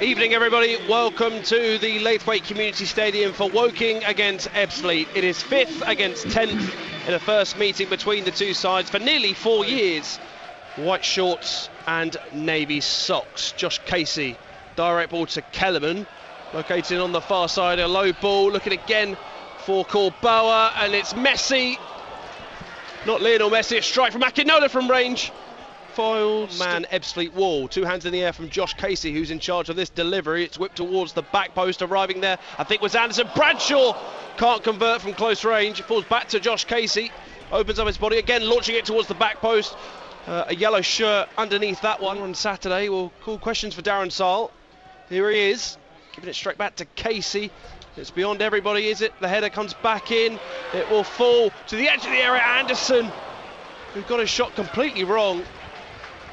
Evening everybody, welcome to the Laithwaite Community Stadium for Woking against Ebbsfleet. It is 5th against 10th in a first meeting between the two sides for nearly 4 years. White shorts and navy socks. Josh Casey, direct ball to Kellerman, located on the far side, a low ball, looking again for Corboa, and it's Messi, not Lionel Messi, a strike from Akinola from range. Foiled man Ebbsfleet wall. Two hands in the air from Josh Casey, who's in charge of this delivery. It's whipped towards the back post, arriving there I think was Anderson. Bradshaw can't convert from close range. It falls back to Josh Casey, opens up his body again, launching it towards the back post. A yellow shirt underneath that one. On Saturday we'll call questions for Darren Saal. Here he is, giving it straight back to Casey. It's beyond everybody, is it? The header comes back in, it will fall to the edge of the area. Anderson, who got his shot completely wrong.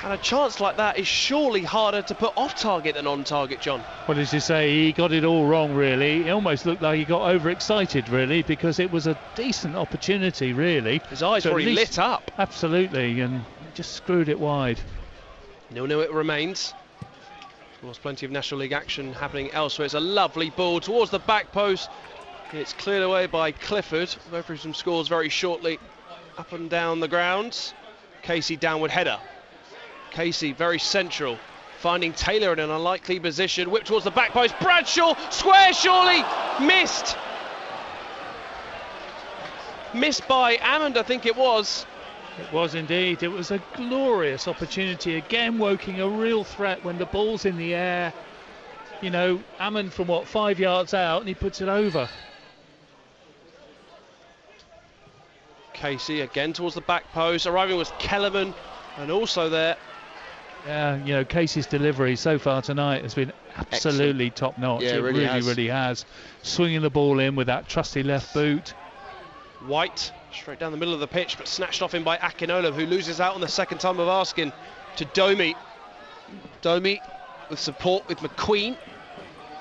And a chance like that is surely harder to put off target than on target, John. Well, as you say, he got it all wrong, really. It almost looked like he got overexcited, really, because it was a decent opportunity, really. His eyes were already lit up. Absolutely, and just screwed it wide. 0-0 it remains. There's plenty of National League action happening elsewhere. It's a lovely ball towards the back post. It's cleared away by Clifford. We'll go through some scores very shortly. Up and down the grounds. Casey downward header. Casey very central, finding Taylor in an unlikely position, whipped towards the back post. Bradshaw, square surely, missed by Ammond, I think it was. It was indeed. It was a glorious opportunity. Again, Woking a real threat when the ball's in the air. You know, Ammond from 5 yards out, and he puts it over. Casey again towards the back post, arriving was Kellerman, and also there. Yeah, you know, Casey's delivery so far tonight has been absolutely top-notch. Yeah, it really has. has. Swinging the ball in with that trusty left boot. White, straight down the middle of the pitch, but snatched off him by Akinola, who loses out on the second time of asking, to Domi. Domi with support with McQueen.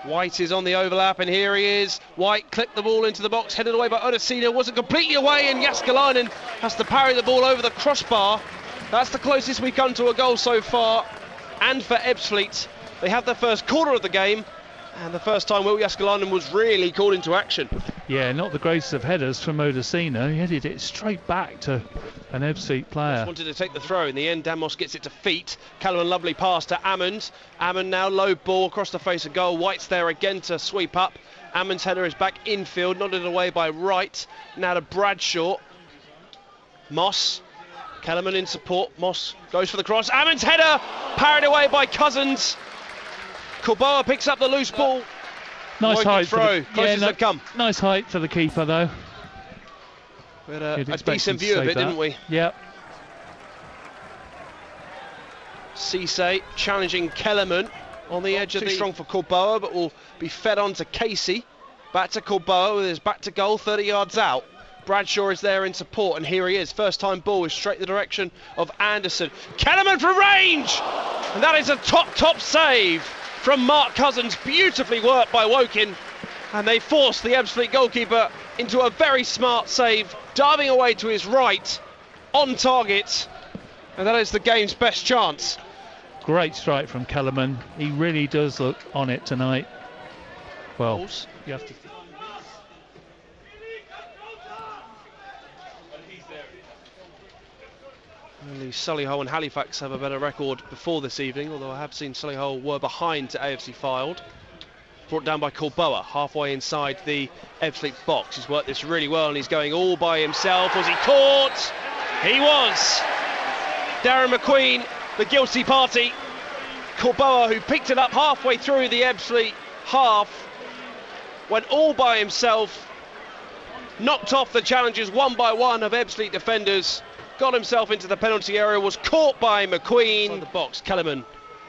White is on the overlap, and here he is. White clipped the ball into the box, headed away by Odesina, wasn't completely away, and Jaskalainen has to parry the ball over the crossbar. That's the closest we come to a goal so far. And for Ebbsfleet, they have their first corner of the game, and the first time Will Jaskalainen was really called into action. Yeah, not the greatest of headers from Odesina. He headed it straight back to an Ebbsfleet player. Just wanted to take the throw. In the end, Damos gets it to feet. Callum, lovely pass to Ammond. Ammond now low ball across the face of goal. White's there again to sweep up. Ammond's header is back infield, nodded away by Wright. Now to Bradshaw. Moss. Kellerman in support. Moss goes for the cross. Ammond's header parried away by Cousins. Corboa picks up the loose ball. Nice height throw. Closest they've come. Nice height for the keeper, though. We had a decent view of it, didn't we? Yep. Cisse challenging Kellerman on the edge of the... strong for Corboa, but will be fed on to Casey. Back to Corboa with his back to goal, 30 yards out. Bradshaw is there in support, and here he is. First time ball is straight in the direction of Anderson. Kellerman from range! And that is a top save from Mark Cousins. Beautifully worked by Woking. And they forced the Ebbsfleet goalkeeper into a very smart save, diving away to his right, on target. And that is the game's best chance. Great strike from Kellerman. He really does look on it tonight. Well, you have to... Only Solihull and Halifax have a better record before this evening, although I have seen Solihull were behind to AFC Fylde. Brought down by Corboa, halfway inside the Ebbsfleet box. He's worked this really well, and he's going all by himself. Was he caught? He was! Darren McQueen, the guilty party. Corboa, who picked it up halfway through the Ebbsfleet half, went all by himself, knocked off the challenges one by one of Ebbsfleet defenders, got himself into the penalty area, was caught by McQueen. Inside the box, Kellerman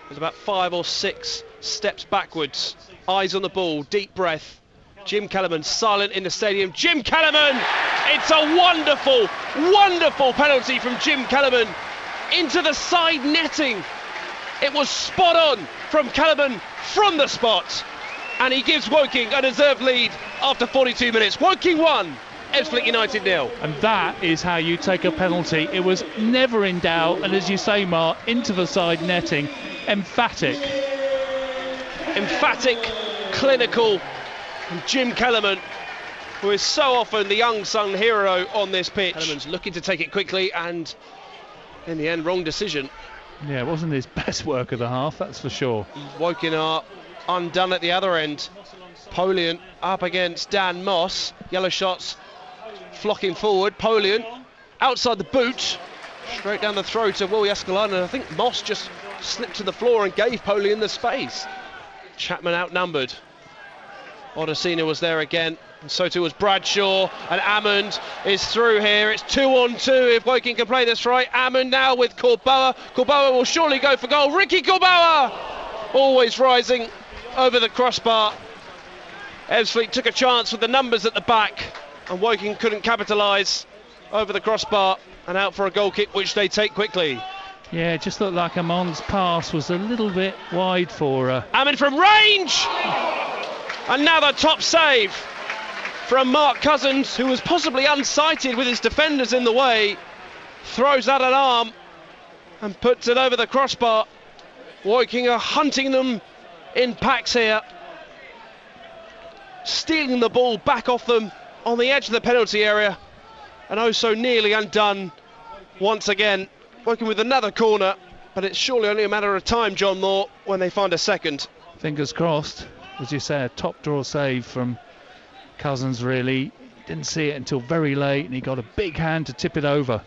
was about 5 or 6 steps backwards, eyes on the ball, deep breath. Jim Kellerman silent in the stadium. Jim Kellerman! It's a wonderful, wonderful penalty from Jim Kellerman into the side netting. It was spot on from Kellerman from the spot, and he gives Woking a deserved lead after 42 minutes. Woking 1, Ebbsfleet United 0. And that is how you take a penalty. It was never in doubt, and as you say, Mark, into the side netting, emphatic. emphatic, clinical Jim Kellerman, who is so often the unsung hero on this pitch. Kellerman's looking to take it quickly, and in the end, wrong decision. Yeah, it wasn't his best work of the half, that's for sure. Woking are undone at the other end. Polian up against Dan Moss. Yellow shots flocking forward. Polian outside the boot, straight down the throat of Will Jääskeläinen, and I think Moss just slipped to the floor and gave Polian the space. Chapman outnumbered. Odesina was there again, and so too was Bradshaw, and Ammond is through here. It's 2-on-2 if Woking can play this right. Ammond now with Korboa. Korboa will surely go for goal. Ricky Korboa always rising over the crossbar. Ebbsfleet took a chance with the numbers at the back, and Woking couldn't capitalise over the crossbar, and out for a goal kick which they take quickly. Yeah, it just looked like Ammond's pass was a little bit wide for Ammond from range! Another top save from Mark Cousins, who was possibly unsighted with his defenders in the way. Throws out an arm and puts it over the crossbar. Woking are hunting them in packs here, stealing the ball back off them on the edge of the penalty area, and oh so nearly undone once again. Woking with another corner, but it's surely only a matter of time, John Moore, when they find a second. Fingers crossed. As you say, a top draw save from Cousins, really. Didn't see it until very late, and he got a big hand to tip it over.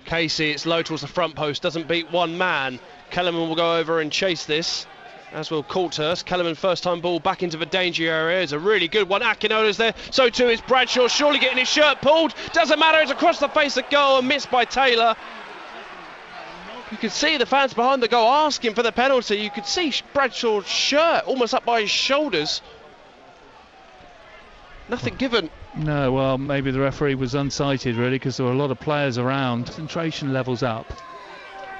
Casey, it's low towards the front post, doesn't beat one man. Kellerman will go over and chase this, as will Coulthurst. Kellerman first time ball back into the danger area. It's a really good one. Akinola's there, so too is Bradshaw, surely getting his shirt pulled. Doesn't matter, it's across the face of goal and missed by Taylor. You could see the fans behind the goal asking for the penalty. You could see Bradshaw's shirt almost up by his shoulders. Nothing given. No, well, maybe the referee was unsighted, really, because there were a lot of players around. Concentration levels up.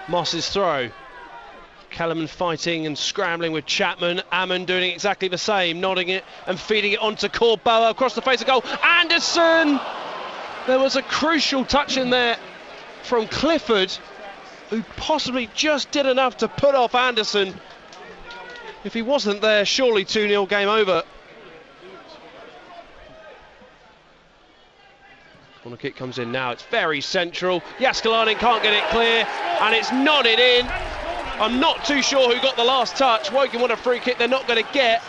Moss's throw. Kellerman fighting and scrambling with Chapman. Ammon doing exactly the same, nodding it and feeding it onto Korboa across the face of goal. Anderson! There was a crucial touch in there from Clifford, who possibly just did enough to put off Anderson. If he wasn't there, surely 2-0 game over. Corner kick comes in now, it's very central. Jääskeläinen can't get it clear, and it's nodded in. I'm not too sure who got the last touch. Woking want a free kick they're not going to get.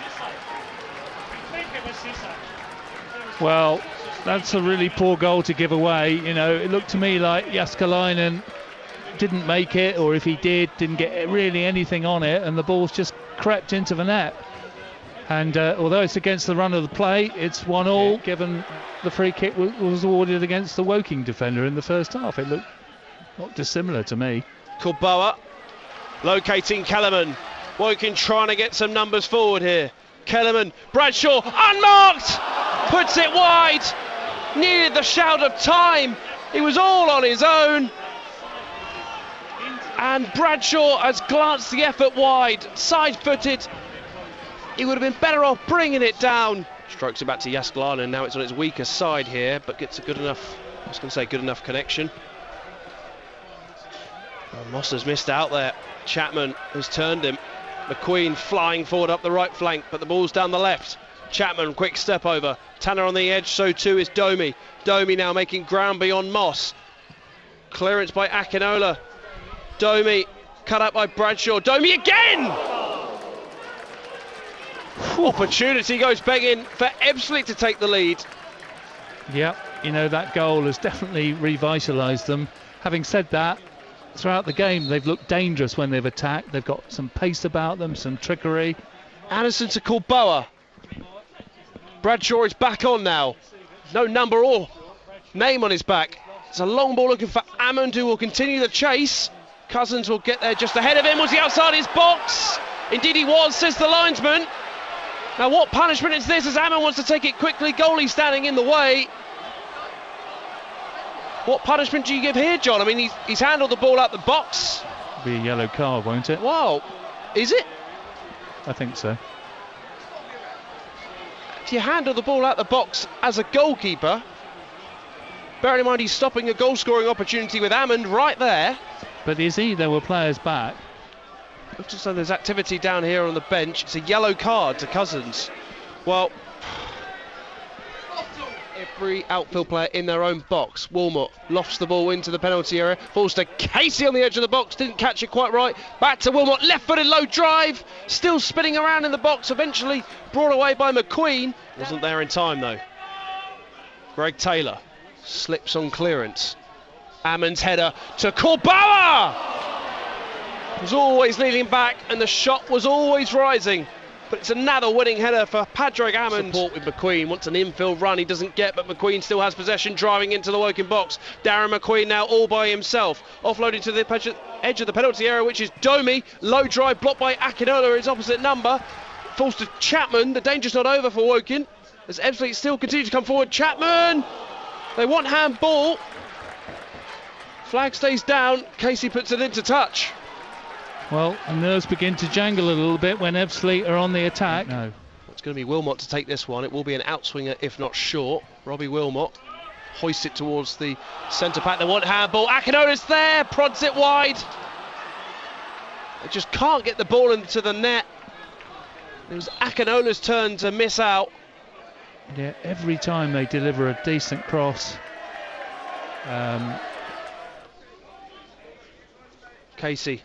Well, that's a really poor goal to give away. You know, it looked to me like Jääskeläinen didn't make it, or if he did, didn't get really anything on it, and the ball's just crept into the net. And although it's against the run of the play, it's 1-1, given the free kick was awarded against the Woking defender in the first half. It looked not dissimilar to me. Korboa locating Kellerman. Woking trying to get some numbers forward here. Kellerman, Bradshaw, unmarked! Puts it wide. Needed the shout of time. He was all on his own. And Bradshaw has glanced the effort wide, side-footed. He would have been better off bringing it down. Strokes it back to Jääskeläinen, and now it's on its weaker side here, but gets a good enough, I was going to say good enough connection. Oh, Moss has missed out there. Chapman has turned him. McQueen flying forward up the right flank, but the ball's down the left. Chapman, quick step over. Tanner on the edge, so too is Domi. Domi now making ground beyond Moss. Clearance by Akinola. Domi cut out by Bradshaw. Domi again! Opportunity goes begging for Ebbsfleet to take the lead. Yeah, you know, that goal has definitely revitalised them. Having said that, throughout the game they've looked dangerous when they've attacked. They've got some pace about them, some trickery. Anderson to Korboa. Bradshaw is back on now. No number or name on his back. It's a long ball looking for Ammond, who will continue the chase. Cousins will get there just ahead of him. Was he outside his box? Indeed he was, says the linesman. Now what punishment is this, as Ammon wants to take it quickly? Goalie standing in the way. What punishment do you give here, John? I mean, he's handled the ball out the box. Be a yellow card, won't it? Wow, is it? I think so. Do you handle the ball out the box as a goalkeeper? Bearing in mind he's stopping a goal-scoring opportunity with Ammon right there. But you see, there were players back. Looks as though there's activity down here on the bench. It's a yellow card to Cousins. Well, every outfield player in their own box. Wilmot lofts the ball into the penalty area. Falls to Casey on the edge of the box. Didn't catch it quite right. Back to Wilmot. Left-footed low drive. Still spinning around in the box. Eventually brought away by McQueen. Wasn't there in time though. Greg Taylor slips on clearance. Ammon's header to Corbauer. Was always leaning back and the shot was always rising. But it's another winning header for Padraig Ammon. Support with McQueen, wants an infield run, he doesn't get, but McQueen still has possession, driving into the Woking box. Darren McQueen now all by himself, offloading to the edge of the penalty area, which is Domi. Low drive blocked by Akinola, his opposite number. Falls to Chapman, the danger's not over for Woking, as Ebbsfleet still continue to come forward. Chapman! They want handball. Flag stays down, Casey puts it into touch. Well, the nerves begin to jangle a little bit when Ebbsfleet are on the attack. No. It's going to be Wilmot to take this one. It will be an outswinger, if not short. Robbie Wilmot hoists it towards the centre pack. They want handball. Akinola's there, prods it wide. They just can't get the ball into the net. It was Akinola's turn to miss out. Yeah, every time they deliver a decent cross. Casey.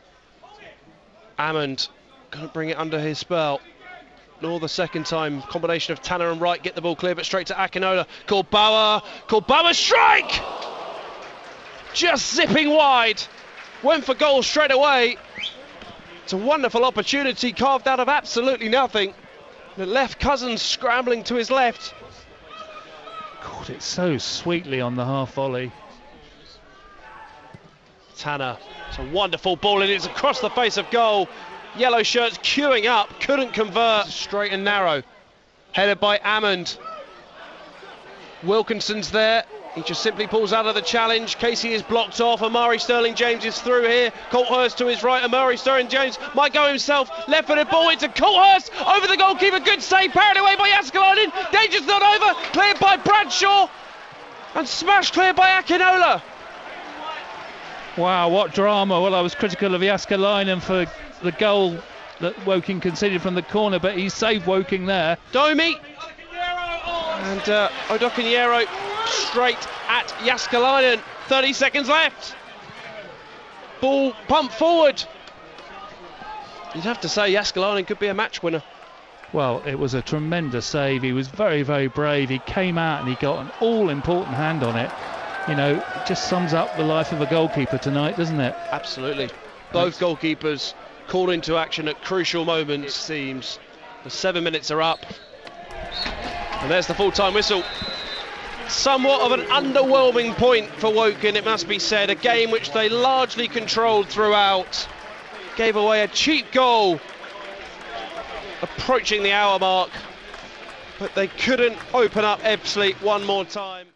Ammond couldn't bring it under his spell. Nor the second time. Combination of Tanner and Wright get the ball clear, but straight to Akinola. Corbauer strike! Just zipping wide. Went for goal straight away. It's a wonderful opportunity carved out of absolutely nothing. The left Cousins scrambling to his left. Caught it so sweetly on the half volley. Tanner, it's a wonderful ball and it's across the face of goal. Yellow shirts queuing up, couldn't convert. Straight and narrow, headed by Ammond. Wilkinson's there, he just simply pulls out of the challenge. Casey is blocked off. Amari Sterling-James is through here. Colthurst to his right. Amari Sterling-James might go himself. Left-footed ball into Colthurst. Over the goalkeeper. Good save. Parried away by Yaskalainen. Danger's not over. Cleared by Bradshaw. And smashed clear by Akinola. Wow, what drama. Well, I was critical of Yaskalainen for the goal that Woking conceded from the corner, but he saved Woking there. Domi. And Odokinyero straight at Yaskalainen. 30 seconds left. Ball pumped forward. You'd have to say Yaskalainen could be a match winner. Well, it was a tremendous save. He was very, very brave. He came out and he got an all-important hand on it. You know, it just sums up the life of a goalkeeper tonight, doesn't it? Absolutely. Both goalkeepers called into action at crucial moments, it seems. The 7 minutes are up. And there's the full-time whistle. Somewhat of an underwhelming point for Woking, it must be said. A game which they largely controlled throughout. Gave away a cheap goal approaching the hour mark. But they couldn't open up Ebbsfleet one more time.